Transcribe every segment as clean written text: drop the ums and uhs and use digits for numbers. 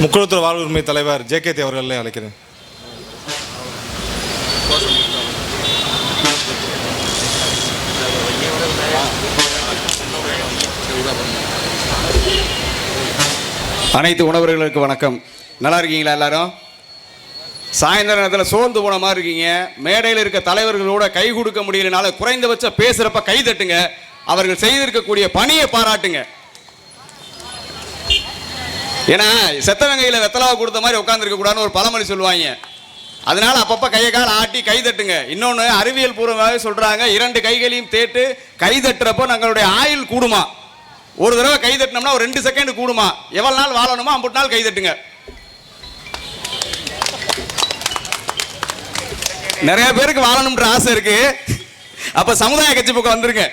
முக்குளத்தூர் வாழ்வுரிமை தலைவர் ஜே.கே. அவர்களை அழைக்கிறேன். அனைத்து உணவர்களுக்கு வணக்கம். நல்லா இருக்கீங்களா எல்லாரும்? சாயந்தர நேரத்தில் சோர்ந்து போன மாதிரி இருக்கீங்க. மேடையில் இருக்க தலைவர்களோட கை கொடுக்க முடியலனால குறைந்தபட்ச பேசுறப்ப கை தட்டுங்க. அவர்கள் செய்திருக்கக்கூடிய பணியை பாராட்டுங்க. ஏன்னா செத்தவங்கையில வெத்தலாவை கொடுத்த மாதிரி உட்காந்துருக்க கூடாதுன்னு ஒரு பழமொழி சொல்லுவாங்க. அதனால அப்பப்ப கையை கால் ஆட்டி கை தட்டுங்க. இன்னொன்று அறிவியல் பூர்வமாக சொல்றாங்க, 2 கைகளையும் தேட்டு கை தட்டுறப்போ நம்மளுடைய ஆயுள் கூடுமா. ஒரு தடவை கை தட்டினோம்னா ஒரு 2 செகண்ட் கூடுமா. எவ்வளவு நாள் வாழணுமோ 50 நாள் கை தட்டுங்க. நிறைய பேருக்கு வாழணும்ன்ற ஆசை இருக்கு. அப்ப சமுதாய கட்சி பக்கம் வந்துருங்க.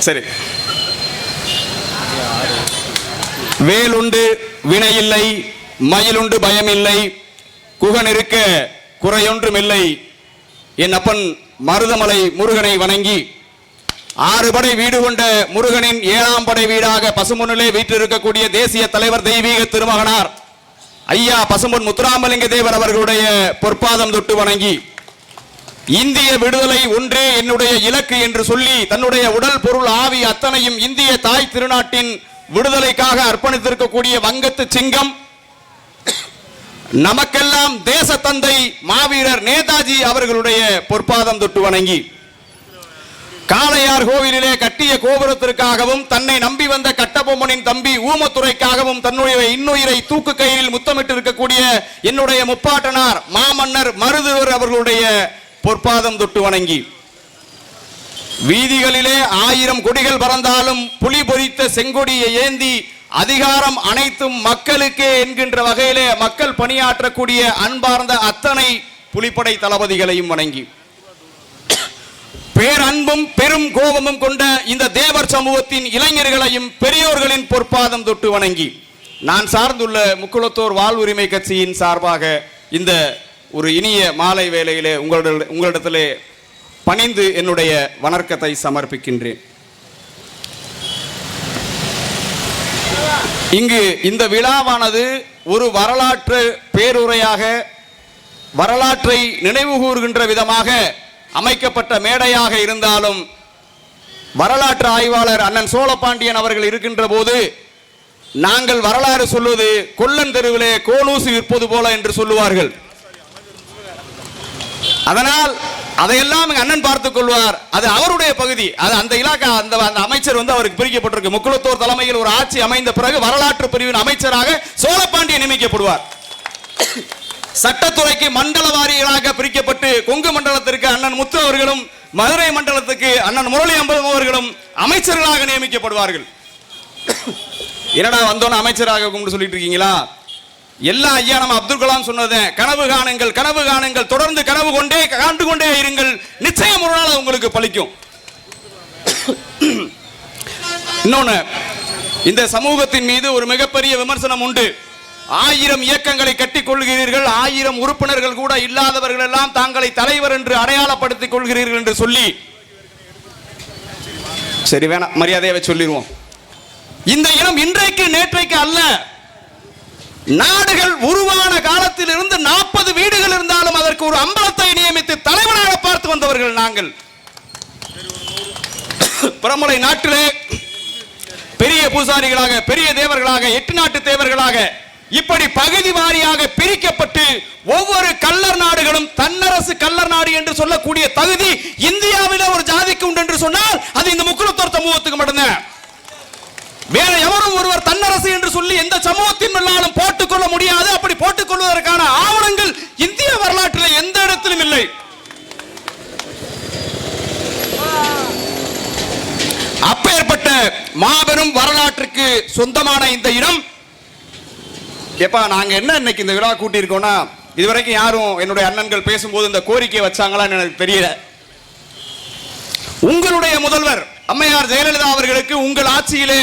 சரி. வேலுண்டு வினையில்லை, மயிலுண்டு பயமில்லை, குகன் இருக்க குறையொன்றும் இல்லை. என் அப்பன் மருதமலை முருகனை வணங்கி 6 படை வீடு கொண்ட முருகனின் 7ஆம் படை வீடாக பசும்பொன்னிலே வீற்றிருக்கக்கூடிய தேசிய தலைவர் தெய்வீக திருமகனார் ஐயா பசும்பொன் முத்துராமலிங்க தேவர் அவர்களுடைய பொற்பாதம் தொட்டு வணங்கி, இந்திய விடுதலை ஒன்றே என்னுடைய இலக்கு என்று சொல்லி தன்னுடைய உடல் பொருள் ஆவி அத்தனையும் இந்திய தாய் திருநாட்டின் விடுதலைக்காக அர்ப்பணித்திருக்கக்கூடிய வங்கத்து சிங்கம், நமக்கெல்லாம் தேச தந்தை மாவீரர் நேதாஜி அவர்களுடைய பொற்பாதம் தொட்டு வணங்கி, காளையார் கோவிலிலே கட்டிய கோபுரத்திற்காகவும் தன்னை நம்பி வந்த கட்டபொம்மனின் தம்பி ஊமத்துறைக்காகவும் தன்னுடைய இன்னுயிரை தூக்கு கையில் முத்தமிட்டு இருக்கக்கூடிய என்னுடைய முப்பாட்டனார் மாமன்னர் மருதுவர் அவர்களுடைய பொற்பாதம் தொட்டு வணங்கி, வீதிகளிலே 1000 கொடிகள் பறந்தாலும் புலி பொறித்த செங்கொடியை ஏந்தி அதிகாரம் அனைத்தும் மக்களுக்கே என்கின்ற வகையிலே மக்கள் பணியாற்றக்கூடிய அன்பார்ந்த அத்தனை புலிப்படை தளபதிகளையும் வணங்கி, பேரன்பும் பெரும் கோபமும் கொண்ட இந்த தேவர் சமூகத்தின் இளைஞர்களையும் பெரியோர்களின் பொற்பாதம் தொட்டு வணங்கி, நான் சார்ந்துள்ள முக்குளத்தோர் வாழ்வுரிமை கட்சியின் சார்பாக இந்த ஒரு இனிய மாலை வேளையிலே உங்களிடத்திலே பணிந்து என்னுடைய வணக்கத்தை சமர்ப்பிக்கின்றேன். இங்கு இந்த விழாவானது ஒரு வரலாற்று பேருரையாக, வரலாற்றை நினைவு கூறுகின்ற விதமாக அமைக்கப்பட்ட மேடையாக இருந்தாலும், வரலாற்று ஆய்வாளர் அண்ணன் சோழபாண்டியன் அவர்கள் இருக்கின்ற போது நாங்கள் வரலாறு சொல்வது கொல்லன் தெருவிலே கோலூசி விற்பது போல என்று சொல்லுவார்கள். அதனால் அதையெல்லாம் அண்ணன் பார்த்துக் கொள்வார். அது அவருடைய பகுதி. அது அந்த இலாக்கா, அந்த அமைச்சர் அவருக்கு பிரிக்கப்பட்டிருக்கு. முக்குளத்தோர் தலைமையில் ஒரு ஆட்சி அமைந்த பிறகு வரலாற்று பிரிவின் அமைச்சராக சோழபாண்டியன் நியமிக்கப்படுவார். சட்டத்துறைக்கு மண்டல வாரிகளாக பிரிக்கப்பட்டு கொங்கு மண்டலத்திற்கு அண்ணன் முத்து அவர்களும், மதுரை மண்டலத்துக்கு அண்ணன் முரளி அம்பலம் அவர்களும் அமைச்சர்களாக நியமிக்கப்படுவார்கள். என்னடா வந்தோன்னு அமைச்சராக சொல்லிட்டு இருக்கீங்களா? எல்லா ஐயா நம்ம அப்துல் கலாம் சொன்னது, கனவு காணுங்கள், கனவு காணுங்கள், தொடர்ந்து கனவு காண்டு கொண்டே இருங்கள், நிச்சயம் ஒரு நாள் உங்களுக்கு பலிக்கும். இன்னொன்னு, இந்த சமூகத்தின் மீது ஒரு மிகப்பெரிய விமர்சனம் உண்டு. 1000 இயக்கங்களை கட்டிக் கொள்கிறீர்கள், 1000 உறுப்பினர்கள் கூட இல்லாதவர்கள் எல்லாம் தாங்களை தலைவர் என்று அடையாளப்படுத்திக் கொள்கிறீர்கள் என்று சொல்லி, சரி வேணாம் மரியாதையை சொல்லிடுவோம். இந்த இனம் இன்றைக்கு நேற்றைக்கு அல்ல. நாடுகள் உருவான காலத்தில் இருந்து 40 வீடுகள் இருந்தாலும் அதற்கு ஒரு அம்பலத்தை நியமித்து தலைவனாக பார்த்து வந்தவர்கள் நாங்கள். பிரமலை நாட்டிலே பெரிய பூசாரிகளாக, பெரிய தேவர்களாக, 8 நாட்டு தேவர்களாக இப்படி பகுதி வாரியாக பிரிக்கப்பட்டு ஒவ்வொரு கள்ளர் நாடுகளும் தன்னரசு கள்ளர் நாடு என்று சொல்லக்கூடிய தகுதி இந்தியாவிலே ஒரு ஜாதிக்கு உண்டு என்று சொன்னால் அது இந்த முக்குளத்தோர் சமூகத்துக்கு மட்டும்தான். வேற எவரும் ஒருவர் தன்னரசு என்று சொல்லி எந்த சமூகத்தின் மேலும் போட்டுக்கொள்ள முடியாது. அப்படி போட்டுக் கொள்வதற்கான ஆவணங்கள் இந்திய வரலாற்றில் எந்த இடத்திலும் இல்லை. அப்பேற்பட்ட மாபெரும் வரலாற்றுக்கு சொந்தமான இந்த இடம், எப்பா நாங்க என்ன இன்னைக்கு இந்த விழா கூட்டி இருக்கோம்னா, இதுவரைக்கும் யாரும் என்னுடைய அண்ணன்கள் பேசும்போது இந்த கோரிக்கையை வச்சாங்களான்னு எனக்கு தெரியல. உங்களுடைய முதல்வர் அம்மையார் ஜெயலலிதா அவர்களுக்கு உங்கள் ஆட்சியிலே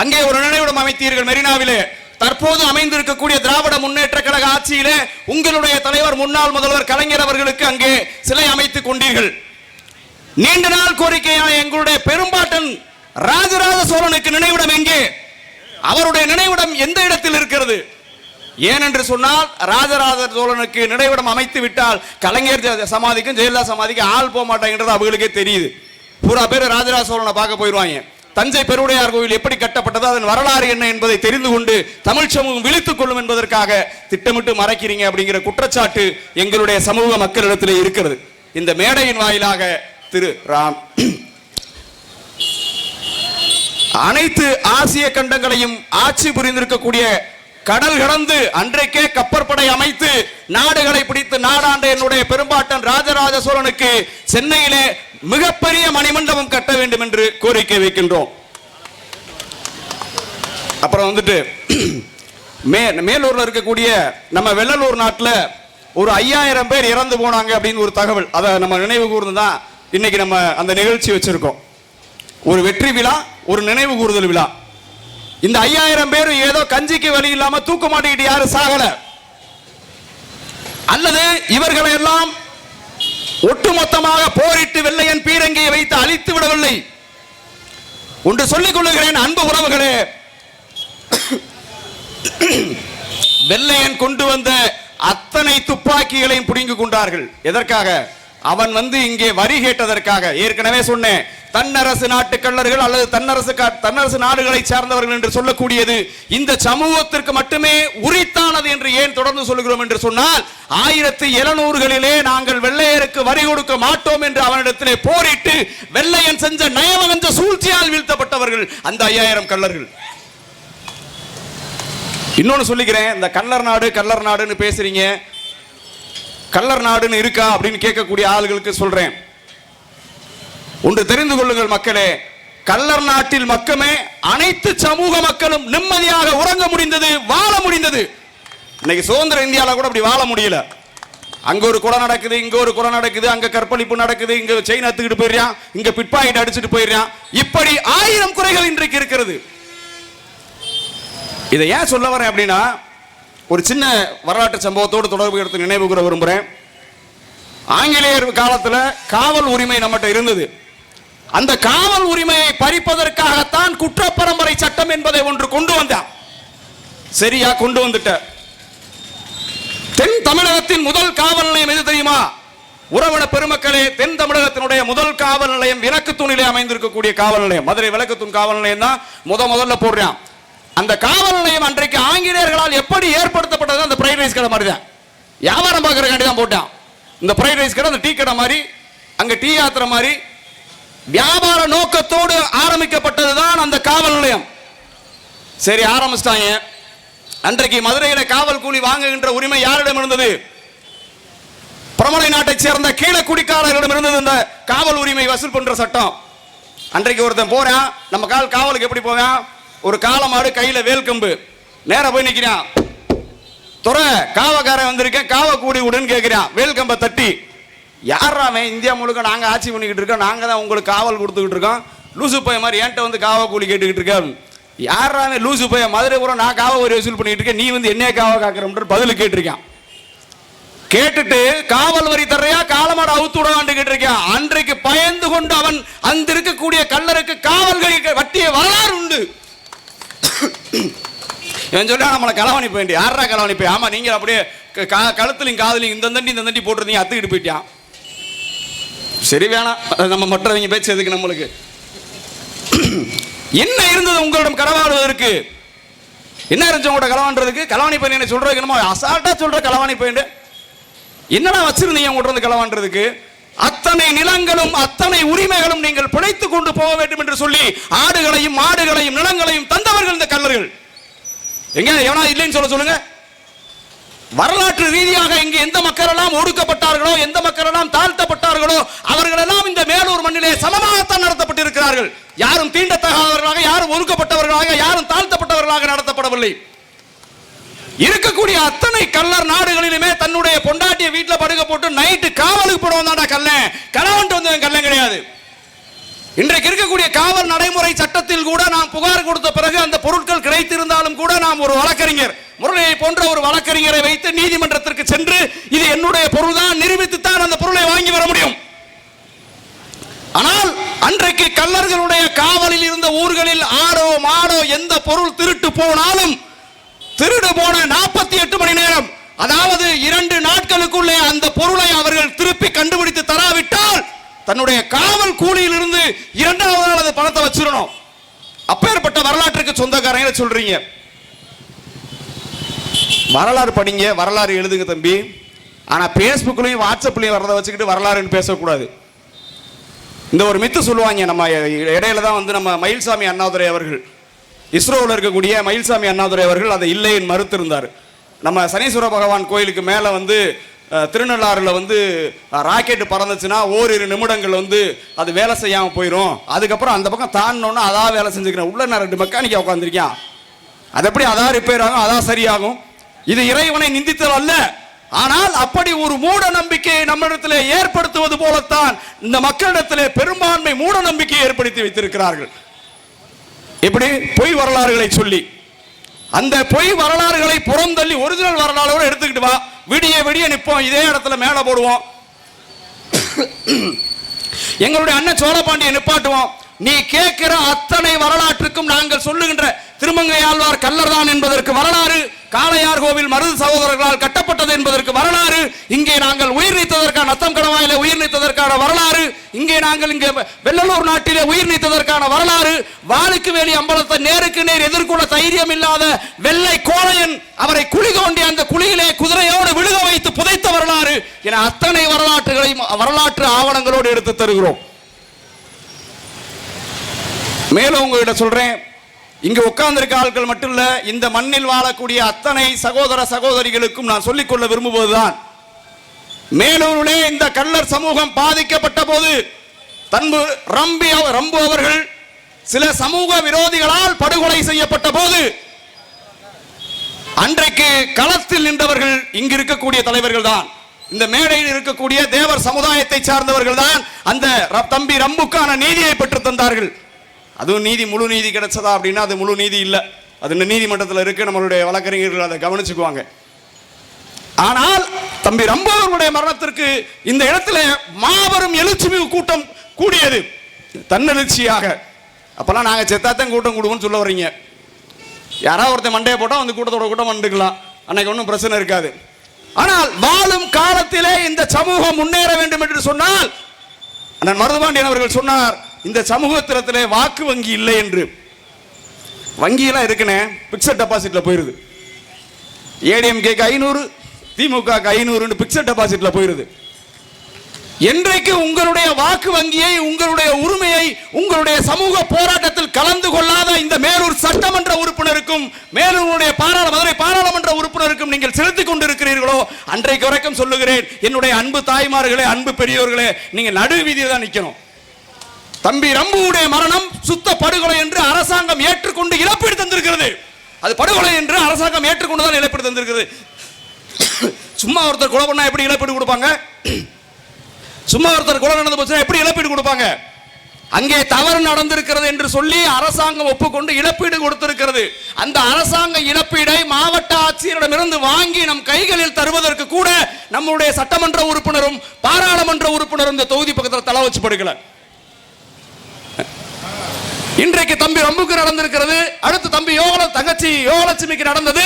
அங்கே ஒரு நினைவிடம் அமைத்தீர்கள் மெரினாவிலே. தற்போது அமைந்திருக்கக்கூடிய திராவிட முன்னேற்ற கழக ஆட்சியிலே உங்களுடைய தலைவர் முன்னாள் முதல்வர் கலைஞர் அவர்களுக்கு அங்கே சிலை அமைத்துக் கொண்டீர்கள். நீண்ட நாள் கோரிக்கையான எங்களுடைய பெரும்பாட்டன் ராஜராஜ சோழனுக்கு நினைவிடம் எங்கே? அவருடைய நினைவிடம் எந்த இடத்தில் இருக்கிறது? ஏனென்று சொன்னால் ராஜராஜ சோழனுக்கு நினைவிடம் அமைத்து விட்டால் கலைஞர் சமாதிக்கும் ஜெயலலிதா சமாதிக்கும் ஆள் போக மாட்டாங்கன்றது அவங்களுக்கே தெரியுது. பூரா பேர் ராஜராஜ சோழனை பார்க்க போயிடுவாங்க. தஞ்சை பெருவுடையார் கோவில் எப்படி கட்டப்பட்டது, அதன் வரலாறு என்ன என்பதை தெரிந்து கொண்டு தமிழ் சமூகம் விழித்துக் கொள்ளும் என்பதற்காக திட்டமிட்டு மறைக்கிறீங்க அப்படிங்கிற குற்றச்சாட்டு எங்களுடைய சமூக மக்களிடத்திலே இருக்கிறது. இந்த மேடையின் வாயிலாக திரு ராம் அனைத்து ஆசிய கண்டங்களையும் ஆட்சி புரிந்திருக்கக்கூடிய கடல் கடந்து அன்றைக்கே கப்பற்படை அமைத்து நாடுகளை பிடித்து நாடாண்ட என்னுடைய பெரும்பாட்டன் ராஜராஜ சோழனுக்கு சென்னையிலே மிகப்பெரிய மணிமண்டபம் கட்ட வேண்டும் என்று கோரிக்கை வைக்கின்றோம். அப்புறம் வந்துட்டு மேலூர்ல இருக்கக்கூடிய நம்ம வெள்ளலூர் நாட்டில் ஒரு 5000 பேர் இறந்து போனாங்க அப்படின்னு ஒரு தகவல், அதை நம்ம நினைவு கூர்ந்துதான் இன்னைக்கு நம்ம அந்த நிகழ்ச்சி வச்சிருக்கோம். ஒரு வெற்றி விழா, ஒரு நினைவு கூறுதல் விழா. இந்த 5000 பேர் ஏதோ கஞ்சிக்கு வழி இல்லாம தூக்க மாட்டிக்கிட்டு யாரும் சாகல, அல்லது இவர்களை எல்லாம் ஒட்டுமொத்தமாக போரிட்டு வெள்ளையன் பீரங்கியை வைத்து அழித்து விடவில்லை. ஒன்று சொல்லிக் கொள்ளுகிறேன் அன்பு உறவுகளே, வெள்ளையன் கொண்டு வந்த அத்தனை துப்பாக்கிகளையும் புடுங்கிக் கொண்டார்கள். எதற்காக? அவன் வந்து இங்கே வரி கேட்டதற்காக. ஏற்கனவே சொன்னேன், தன்னரசு நாட்டு கள்ளர்கள் அல்லது தன்னரசு நாடுகளை சார்ந்தவர்கள் என்று சொல்லக்கூடியது இந்த சமூகத்திற்கு மட்டுமே உரித்தானது என்று ஏன் தொடர்ந்து சொல்லுகிறோம் என்று சொன்னால், 1700களிலே நாங்கள் வெள்ளையருக்கு வரி கொடுக்க மாட்டோம் என்று அவனிடத்திலே போரிட்டு வெள்ளையன் செஞ்ச நயவகஞ்ச சூழ்ச்சியால் வீழ்த்தப்பட்டவர்கள் அந்த 5000 கள்ளர்கள். இன்னொன்னு சொல்லிக்கிறேன், இந்த கள்ளர் நாடுன்னு பேசுறீங்க, கள்ளர் நாடுன்னு இருக்கா அப்படின்னு கேட்கக்கூடிய ஆளுகளுக்கு சொல்றேன், ஒன்று தெரிந்து கொள்ளுங்கள் மக்களே, கள்ளர் நாட்டில் மக்கமே அனைத்து சமூக மக்களும் நிம்மதியாக உறங்க முடிந்தது, வாழ முடிந்தது. இன்னைக்கு சுதந்திர இந்தியாவில் கூட அப்படி வாழ முடியல. அங்க ஒரு கொலை நடக்குது, இங்க ஒரு கொலை நடக்குது, அங்க கற்பழிப்பு நடக்குது, இங்க செயின் அத்துக்கிட்டு போயிடுறான், இங்க பிட்பாக்கெட் அடிச்சுட்டு போயிடுறான். இப்படி 1000 குறைகள் இன்றைக்கு இருக்கிறது. இதை ஏன் சொல்ல வரேன் அப்படின்னா, ஒரு சின்ன வரலாற்று சம்பவத்தோடு தொடர்பு எடுத்து நினைவு கூற விரும்புகிறேன். ஆங்கிலேயர் காலத்தில் காவல் உரிமை நம்மகிட்ட இருந்தது. அந்த காவல் உரிமையை பறிப்பதற்காகத்தான் குற்றப்பரம்பரை சட்டம் என்பதை ஒன்று கொண்டு வந்தான். சரியா கொண்டு வந்துட்ட. தென் தமிழகத்தின் முதல் காவல் நிலையம் எது தெரியுமா? உறவின பெருமக்களே, தென் தமிழகத்தினுடைய முதல் காவல் நிலையம் விளக்குத்தூணிலே அமைந்திருக்கக்கூடிய காவல் நிலையம், மதுரை விளக்குத்தூண் காவல் நிலையம் தான் முதல்ல போடுறான். அந்த காவல் நிலையம் அன்றைக்கு ஆங்கிலேயர்களால் எப்படி ஏற்படுத்தப்பட்டது? அந்த ஃப்ரைட் ரைஸ் கடை மாதிரி தான், வியாபாரம் பார்க்கறதுக்காண்டி தான் போட்டான். இந்த ஃப்ரைட் ரைஸ் கடை, அந்த டீ கடை மாதிரி, அங்க டீ யாத்திரை மாதிரி வியாபார நோக்கத்தோடு ஆரம்பிக்கப்பட்டதுதான் அந்த காவல் நிலையம். சரி, ஆரம்பிச்சிட்டாங்க. அன்றைக்கு மதுரையில காவல் கூலி வாங்குகின்ற உரிமை யாரிடம் இருந்தது? பிரமலை நாட்டை சேர்ந்த கீழக்குடிக்காரர்களிடம் இருந்தது இந்த காவல் உரிமை வசூல் பண்ற சட்டம். அன்றைக்கு ஒருத்தன் போறான், நம்ம காவலுக்கு எப்படி போவான்? ஒரு காலமாடு கையில வேல்கம்பு, நேர போய் நிக்கிறான். துறை காவக்காரன் வந்திருக்கேன், காவ கூடி விடுன்னு கேட்கிறான். வேல்கம்பை தட்டி, யாராமே இந்தியா முழுக்க நாங்க ஆட்சி பண்ணிக்கிட்டு இருக்கோம், நாங்க தான் உங்களுக்கு காவல் கொடுத்துக்கிட்டு இருக்கோம், லூசு பைய மாதிரி என்கிட்ட வந்து காவ கூலி கேட்டுக்கிட்டு இருக்கேன். யாராமே லூசு பைய, மதுரை பூரா நான் காவ வரி வசூல் பண்ணிட்டு இருக்கேன், நீ வந்து என்ன காவ காக்கிறோம் பதில் கேட்டிருக்கான். கேட்டுட்டு காவல் வரி தர்றையா, காலமாடு அவுத்து விடவான்னு கேட்டிருக்கான். அன்றைக்கு பயந்து கொண்டு அவன் அந்த இருக்கக்கூடிய கள்ளருக்கு காவல்கள் வட்டிய வரலாறு உண்டு. இவன் சொல்ல நம்மளை களவாணி போயிட்டு, யாரா களவாணி போய்? ஆமா, நீங்க அப்படியே கழுத்துலையும் காதலையும் இந்த தண்டி போட்டுருந்தீங்க, அத்துக்கிட்டு போயிட்டான். சரி, வேணாம், நம்ம மற்றவங்க பேச்சு எதுக்கு நம்மளுக்கு? என்ன இருந்தது உங்களிடம் களவாடுவதற்கு? என்ன இருந்துச்சு உங்களோட களவான்றதுக்கு? களவாணி பையன் என்ன சொல்றதுக்கு என்னமோ அசால்ட்டா சொல்ற களவாணி பையன். என்னடா வச்சிருந்தீங்க உங்கள்கிட்ட களவான்றதுக்கு? அத்தனை நிலங்களும் அத்தனை உரிமைகளும் நீங்கள் பிழைத்துக் கொண்டு போக வேண்டும் என்று சொல்லி ஆடுகளையும் மாடுகளையும் நிலங்களையும் தந்தவர்கள் இந்த கள்ளர்கள். எங்க எவனா இல்லைன்னு சொல்லுங்க. வரலாற்று ரீதியாக இங்கு எந்த மக்கள் எல்லாம் ஒடுக்கப்பட்டார்களோ, எந்த மக்கள் எல்லாம் தாழ்த்தப்பட்டார்களோ, அவர்கள் எல்லாம் இந்த மேலூர் மண்ணிலே சமமாகத்தான் நடத்தப்பட்டிருக்கிறார்கள். யாரும் தீண்டத்தகாதவர்களாக, யாரும் ஒடுக்கப்பட்டவர்களாக, யாரும் தாழ்த்தப்பட்டவர்களாக நடத்தப்படவில்லை. இருக்கக்கூடிய அத்தனை கள்ளர் நாடுகளிலுமே தன்னுடைய பொண்டாட்டிய வீட்டில் படுக்க போட்டு நைட்டு காவலுக்கு போடுவோம் தான்டா கள்ளன். களவாண்டு வந்தவன் கள்ளன் கிடையாது. இன்றைக்கு இருக்கக்கூடிய காவல் நடைமுறை சட்டத்தில் கூட நாம் புகார் கொடுத்த பிறகு அந்த பொருட்கள் கிடைத்திருந்தாலும் கூட நாம் ஒரு வழக்கறிஞர், முரளியை போன்ற ஒரு வழக்கறிஞரை வைத்து நீதிமன்றத்திற்கு சென்று இது என்னுடைய பொருள் தான் நிரூபித்துத்தான் அந்த பொருளை வாங்கி வர முடியும். ஆனால் அன்றைக்கு கள்ளர்களுடைய காவலில் இருந்த ஊர்களில் ஆடோ மாடோ எந்த பொருள் திருட்டு போனாலும் திருடு போன 48 மணி நேரம், அதாவது 2 நாட்களுக்குள்ளே அந்த பொருளை அவர்கள் திருப்பி கண்டுபிடித்து தராவிட்டால் தன்னுடைய காவல் கூலியில் இருந்து 2வது நாள் அந்த பணத்தை வச்சிடணும். அப்பேற்பட்ட வரலாற்றுக்கு சொந்தக்காரங்க சொல்றீங்க. வரலாறு படிங்க, வரலாறு எழுதுங்க தம்பி. ஆனா பேஸ்புக்லயும் வாட்ஸ்அப்லயும் வரதை வச்சுக்கிட்டு வரலாறுன்னு பேசக்கூடாது. இந்த ஒரு மித்து சொல்லுவாங்க. நம்ம இடையில தான் வந்து நம்ம மயில்சாமி அண்ணாதுரை அவர்கள், இஸ்ரோவில் இருக்கக்கூடிய மயில்சாமி அண்ணாதுரை அவர்கள் அதை இல்லைன்னு மறுத்திருந்தார். நம்ம சனீஸ்வர பகவான் கோயிலுக்கு மேலே வந்து திருநள்ளாறுல வந்து ராக்கெட் பறந்துச்சுன்னா ஓரிரு நிமிடங்கள் வந்து அது வேலை செய்யாமல் போயிடும். அதுக்கப்புறம் அந்த பக்கம் தாண்டினோன்னா அதான் வேலை செஞ்சுக்கிறேன். உள்ள நான் 2 மெக்கானிக்கா உட்காந்துருக்கேன். அது எப்படி அதான் ரிப்பேர் ஆகும், அதான் சரியாகும். இது இறைவனை நிந்தித்தல் அல்ல. ஆனால் அப்படி ஒரு மூட நம்பிக்கையை நம்மிடத்தில் ஏற்படுத்துவது போலத்தான் இந்த மக்களிடத்திலே பெரும்பான்மை மூட நம்பிக்கையை ஏற்படுத்தி வைத்திருக்கிறார்கள். இப்படி பொய் வரலாறுகளை சொல்லி அந்த பொய் வரலாறுகளை புறந்தள்ளி ஒரிஜினல் வரலாறோடு எடுத்துக்கிட்டு வா, விடிய விடிய நிற்போம், இதே இடத்துல மேலே போடுவோம், எங்களுடைய அண்ணன் சோழபாண்டியை நிப்பாட்டுவோம். நீ கேட்கிற அத்தனை வரலாற்றுக்கும் நாங்கள் சொல்லுகின்ற திருமங்கை ஆழ்வார் கல்லர் தான் என்பதற்கு வரலாறு, காளையார் கோவில் மருது சகோதரர்களால் கட்டப்பட்டது என்பதற்கு வரலாறு, இங்கே நாங்கள் உயிர் நீத்ததற்கான நத்தம் கணவாயிலே உயிர் நீத்ததற்கான வரலாறு, இங்கே நாங்கள் இங்கே வெள்ளலூர் நாட்டிலே உயிர் நீத்ததற்கான வரலாறு, வாளுக்கு வேலி அம்பலத்தை நேருக்கு நேர் எதிர்கொள்ள தைரியம் இல்லாத வெள்ளை கோளையன் அவரை குழி தோண்டி அந்த குழியிலே குதிரையோடு விழுக வைத்து புதைத்த வரலாறு என அத்தனை வரலாற்றுகளையும் வரலாற்று ஆவணங்களோடு எடுத்து தருகிறோம். மேலும் உங்ககிட்ட சொல்றேன், இங்கு உட்கார்ந்திருக்க ஆட்கள் மட்டும் இல்ல, இந்த மண்ணில் வாழக்கூடிய அத்தனை சகோதர சகோதரிகளுக்கும் நான் சொல்லிக்கொள்ள விரும்புவதுதான், மேலூரிலே இந்த கள்ளர் சமூகம் பாதிக்கப்பட்ட போது ரம்பு அவர்கள் சில சமூக விரோதிகளால் படுகொலை செய்யப்பட்ட போது அன்றைக்கு களத்தில் நின்றவர்கள் இங்கு இருக்கக்கூடிய தலைவர்கள் தான், இந்த மேடையில் இருக்கக்கூடிய தேவர் சமுதாயத்தை சார்ந்தவர்கள் தான் அந்த தம்பி ரம்புக்கான நீதியை பெற்று தந்தார்கள். அதுவும் நீதி முழு நீதி கிடைச்சதா அப்படின்னா அது முழு நீதி இல்லை, அது நீதிமன்றத்தில் இருக்கு, நம்மளுடைய வழக்கறிஞர்கள் அதை கவனிச்சுக்குவாங்க. ஆனால் தம்பி ரம்பு அவர்களுடைய மரணத்திற்கு இந்த இடத்துல மாபெரும் எழுச்சி கூட்டம் கூடியது, தன்னெழுச்சியாக. அப்பெல்லாம் நாங்கள் செத்தாத்தான் கூட்டம் கூடுவோம்னு சொல்ல வர்றீங்க. யாராவது ஒருத்தர் மண்டையை போட்டால் வந்து கூட்டத்தோட கூட்டம் வந்துக்கலாம், அன்னைக்கு ஒன்றும் பிரச்சனை இருக்காது. ஆனால் வாழும் காலத்திலே இந்த சமூகம் முன்னேற வேண்டும் என்று சொன்னால் அண்ணன் மருதுபாண்டியன் அவர்கள் சொன்னார், இந்த சமூகத்திலே வாக்கு வங்கி இல்லை என்று. வங்கியெல்லாம் இருக்குனே, பிக்சட் டெபாசிட்ல போயிருது. ஏடிஎம்கேக்கு 500, திமுக 500 பிக்சட் டெபாசிட்ல போயிருது. என்றைக்கு உங்களுடைய வாக்கு வங்கியை, உங்களுடைய உரிமையை, உங்களுடைய சமூக போராட்டத்தில் கலந்து கொள்ளாத இந்த மேலூர் சட்டமன்ற உறுப்பினருக்கும் மேலூருடைய மதுரை பாராளுமன்ற உறுப்பினருக்கும் நீங்கள் செலுத்திக் கொண்டிருக்கிறீர்களோ அன்றைக்கு வரைக்கும் சொல்லுகிறேன், என்னுடைய அன்பு தாய்மார்களே, அன்பு பெரியோர்களே, நீங்க நடு வீதியில் தான் நிக்கணும். தம்பி ரம்புவுடைய மரணம் சுத்த படுகொலை என்று அரசாங்கம் ஏற்றுக்கொண்டு இழப்பீடு தந்திருக்கிறது. அது படுகொலை என்று அரசாங்கம் ஏற்றுக்கொண்டுதான் இழப்பீடு தந்திருக்கிறது. சும்மா ஒருத்தர் கொலை பண்ணா எப்படி இழப்பீடு கொடுப்பாங்க? சும்மா ஒருத்தர் கொலை நடந்து போச்சுன்னா எப்படி இழப்பீடு கொடுப்பாங்க? அங்கே தவறு நடந்திருக்கிறது என்று சொல்லி அரசாங்கம் ஒப்புக்கொண்டு இழப்பீடு கொடுத்திருக்கிறது. அந்த அரசாங்க இழப்பீடை மாவட்ட ஆட்சியரிடமிருந்து வாங்கி நம் கைகளில் தருவதற்கு கூட நம்முடைய சட்டமன்ற உறுப்பினரும் பாராளுமன்ற உறுப்பினரும் இந்த தொகுதி பக்கத்தில் தலை வச்சு படுக்கல. இன்றைக்கு தம்பி ரம்புக்கு நடந்திருக்கிறது, அடுத்து தம்பி தங்கச்சி யோகலட்சுமிக்கு நடந்தது,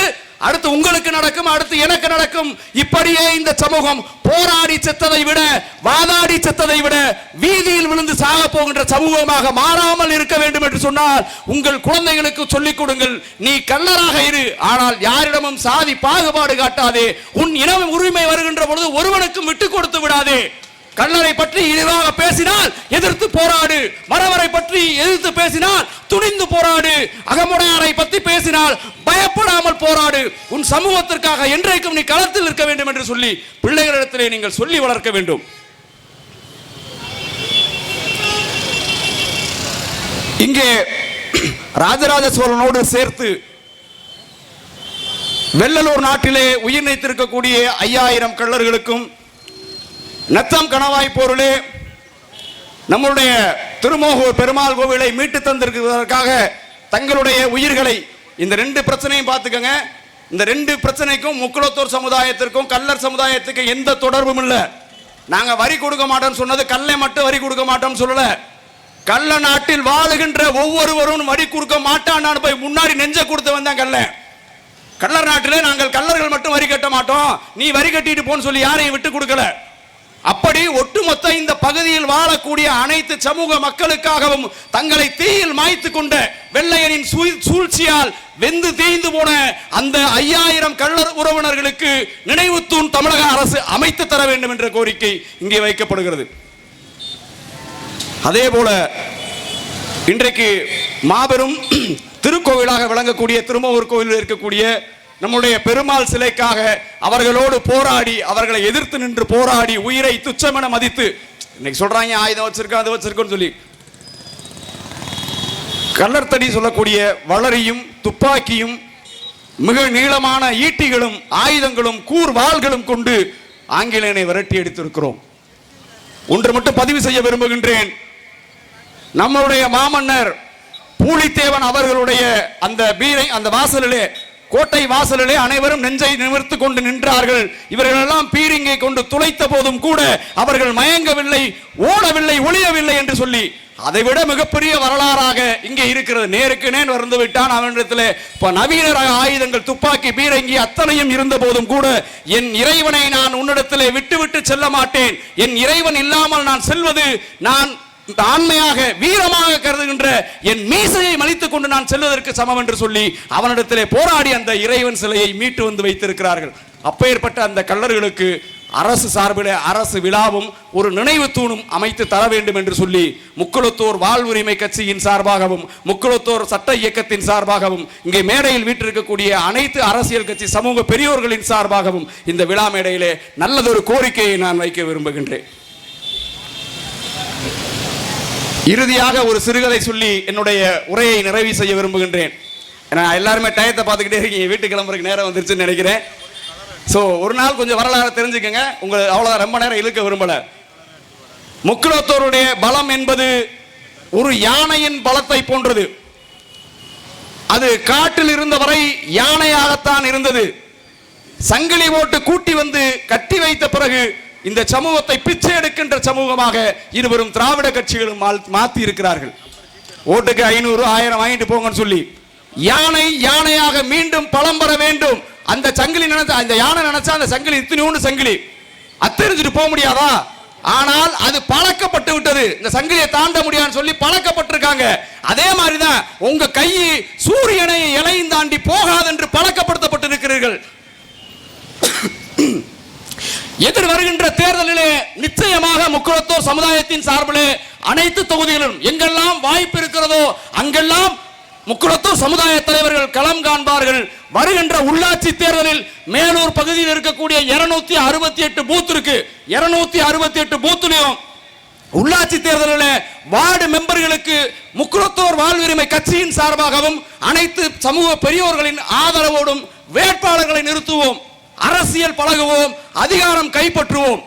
அடுத்து உங்களுக்கு நடக்கும், அடுத்து எனக்கு நடக்கும். இப்படியே இந்த சமூகம் போராடி செத்ததை விட, வாதாடி செத்ததை விட வீதியில் விழுந்து சாக போகின்ற சமூகமாக மாறாமல் இருக்க வேண்டும் என்று சொன்னால் உங்கள் குழந்தைகளுக்கு சொல்லிக் கொடுங்கள். நீ கள்ளராக இரு, ஆனால் யாரிடமும் சாதி பாகுபாடு காட்டாதே. உன் இன உரிமை வருகின்ற பொழுது ஒருவனுக்கும் விட்டு கொடுத்து விடாதே. கள்ளரை பற்றி இழிவாக பேசினால் எதிர்த்து போராடு, மறவரை பற்றி எதிர்த்து பேசினால் துணிந்து போராடு, அகமுடையாரை பற்றி பேசினால் பயப்படாமல் போராடு. உன் சமூகத்திற்காக என்றைக்கும் நீ களத்தில் இருக்க வேண்டும் என்று சொல்லி பிள்ளைகளிடத்திலே நீங்கள் சொல்லி வளர்க்க வேண்டும். இங்கே ராஜராஜ சோழனோடு சேர்த்து வெள்ளலூர் நாட்டிலே உயிர் நீத்திருக்கக்கூடிய 5000 கள்ளர்களுக்கும் நத்தம் கணவாய் போரிலே நம்முடைய திருமோகூர் பெருமாள் கோவிலை மீட்டு தந்திருக்கிறதற்காக தங்களுடைய உயிர்களை, இந்த 2 பிரச்சனையும் பார்த்துக்கங்க. இந்த 2 பிரச்சனைக்கும் முக்குளத்தூர் சமுதாயத்திற்கும் கள்ளர் சமுதாயத்துக்கு எந்த தொடர்பும் இல்லை. நாங்கள் வரி கொடுக்க மாட்டோம்னு சொன்னது கல்லை மட்டும் வரி கொடுக்க மாட்டோம்னு சொல்லல. கள்ள நாட்டில் வாழுகின்ற ஒவ்வொருவரும் வரி கொடுக்க மாட்டான். நான் போய் முன்னாடி நெஞ்ச கொடுத்து வந்தேன். கள்ளர் நாட்டிலே நாங்கள் கள்ளர்கள் மட்டும் வரி கட்ட மாட்டோம், நீ வரி கட்டிட்டு போன்னு சொல்லி யாரையும் விட்டு கொடுக்கல. அப்படி ஒட்டுமொத்த இந்த பகுதியில் வாழக்கூடிய அனைத்து சமூக மக்களுக்காகவும் தங்களை தீயில் மாய்த்து கொண்ட வெள்ளையனின் சூழ்ச்சியால் வெந்து தேய்ந்து போன அந்த 5000 கள்ளர் உறவினர்களுக்கு நினைவு தூண் தமிழக அரசு அமைத்து தர வேண்டும் என்ற கோரிக்கை இங்கே வைக்கப்படுகிறது. அதே போல இன்றைக்கு மாபெரும் திருக்கோவிலாக விளங்கக்கூடிய திருமூர் கோவிலில் இருக்கக்கூடிய நம்முடைய பெருமாள் சிலைக்காக அவர்களோடு போராடி, அவர்களை எதிர்த்து நின்று போராடி, உயிரை துச்சமென மதித்து, இன்னைக்கு சொல்றாங்க ஆயுதம் வச்சிருக்கோம் அது வச்சிருக்கோம் சொல்லி, கள்ளர்த்தடி சொல்லக்கூடிய வளரியும் துப்பாக்கியும் மிக நீளமான ஈட்டிகளும் ஆயுதங்களும் கூர்வாள்களும் கொண்டு ஆங்கிலேயனை விரட்டி எடுத்திருக்கிறோம். ஒன்று மட்டும் பதிவு செய்ய விரும்புகின்றேன். நம்முடைய மாமன்னர் பூலித்தேவன் அவர்களுடைய அந்த வாசலிலே, கோட்டை வாசலிலே அனைவரும் நெஞ்சை நிமிர்த்து கொண்டு நின்றார்கள். இவர்கள் எல்லாம் பீரிங்கை கொண்டு துளைத்த போதும் கூட அவர்கள் மயங்கவில்லை, ஓடவில்லை, ஒளியவில்லை என்று சொல்லி, அதைவிட மிகப்பெரிய வரலாறாக இங்கே இருக்கிறது. நேருக்கு நேர் வந்து விட்டான் அவனிடத்தில் நவீன ஆயுதங்கள், துப்பாக்கி, பீரங்கி அத்தனையும் இருந்த போதும் கூட என் இறைவனை நான் உன்னிடத்திலே விட்டு செல்ல மாட்டேன், என் இறைவன் இல்லாமல் நான் செல்வது நான் ஆண்மையாக வீரமாக கருதுகின்ற என் மீசையை மலித்துக் கொண்டு நான் செல்வதற்கு சமம் என்று சொல்லி அவனிடத்திலே போராடி அந்த இறைவன் சிலையை மீட்டு வந்து வைத்திருக்கிறார்கள். அப்பேற்பட்ட அந்த கள்ளர்களுக்கு அரசு சார்பில் அரசு விழாவும் ஒரு நினைவு தூணும் அமைத்து தர வேண்டும் என்று சொல்லி முக்குளத்தூர் வாழ்வுரிமை கட்சியின் சார்பாகவும் முக்குளத்தூர் சட்ட இயக்கத்தின் சார்பாகவும் இங்கே மேடையில் வீட்டிருக்கக்கூடிய அனைத்து அரசியல் கட்சி சமூக பெரியோர்களின் சார்பாகவும் இந்த விழா மேடையிலே நல்லதொரு கோரிக்கையை நான் வைக்க விரும்புகின்றேன். இறுதியாக ஒரு சிறுகதை சொல்லி என்னுடைய உரையை நிறைவு செய்ய விரும்புகின்றேன். எல்லாருமே டயத்தை பார்த்துக்கிட்டே இருக்கீங்க, வீட்டுக்கு கிளம்புறதுக்கு நேரம் வந்துருச்சுன்னு நினைக்கிறேன். ஸோ ஒரு நாள் கொஞ்சம் வரலாறு தெரிஞ்சுக்கங்க, உங்களை அவ்வளோதான் ரொம்ப நேரம் இழுக்க விரும்பல. முக்குளத்தோருடைய பலம் என்பது ஒரு யானையின் பலத்தை போன்றது. அது காட்டில் இருந்தவரை யானையாகத்தான் இருந்தது. சங்கிலி போட்டு கூட்டி வந்து கட்டி வைத்த பிறகு இந்த சமூகத்தை பிச்சை எடுக்கின்ற சமூகமாக இருவரும் திராவிட கட்சிகளும் மாற்றி இருக்கிறார்கள். ஓட்டுக்கு 500 1000 வாங்கிட்டு போங்கன்னு சொல்லி யானையாக மீண்டும் பலம் பெற வேண்டும். அந்த சங்கிலி நினைச்சா, அந்த யானை நினைச்சா அந்த சங்கிலி இத்தனையோண்டு சங்கிலி அத்தெரிஞ்சிட்டு போக முடியாதா? ஆனால் அது பழக்கப்பட்டு விட்டது. இந்த சங்கிலியை தாண்ட முடியாதுன்னு சொல்லி பழக்கப்பட்டிருக்காங்க. அதே மாதிரிதான் உங்க கை சூரியனை இலையும் தாண்டி போகாது என்று பழக்கப்படுத்தப்பட்டிருக்கிறீர்கள். எதிர் வருகின்ற தேர்தலிலே நிச்சயமாக முக்குளத்தூர் சமுதாயத்தின் சார்பிலே அனைத்து தொகுதிகளிலும் எங்கெல்லாம் வாய்ப்பு இருக்கிறதோ அங்கெல்லாம் முக்குளத்தூர் சமுதாய தலைவர்கள் களம் காண்பார்கள். வருகின்ற உள்ளாட்சி தேர்தலில் மேலூர் பகுதியில் இருக்கக்கூடிய 268 பூத் இருக்கு. 268 பூத்திலும் உள்ளாட்சி தேர்தலில் வார்டு மெம்பர்களுக்கு முக்குளத்தூர் வாழ்வுரிமை கட்சியின் சார்பாகவும் அனைத்து சமூக பெரியோர்களின் ஆதரவோடும் வேட்பாளர்களை நிறுத்துவோம், அரசியல் பழகுவோம், அதிகாரம் கைப்பற்றுவோம்.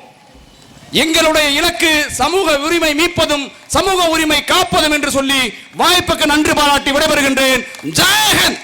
எங்களுடைய இலக்கு சமூக உரிமை மீட்பதும் சமூக உரிமை காப்பதும் என்று சொல்லி வாய்ப்புக்கு நன்றி பாராட்டி விடைபெறுகின்றேன். ஜெய் ஹிந்த்.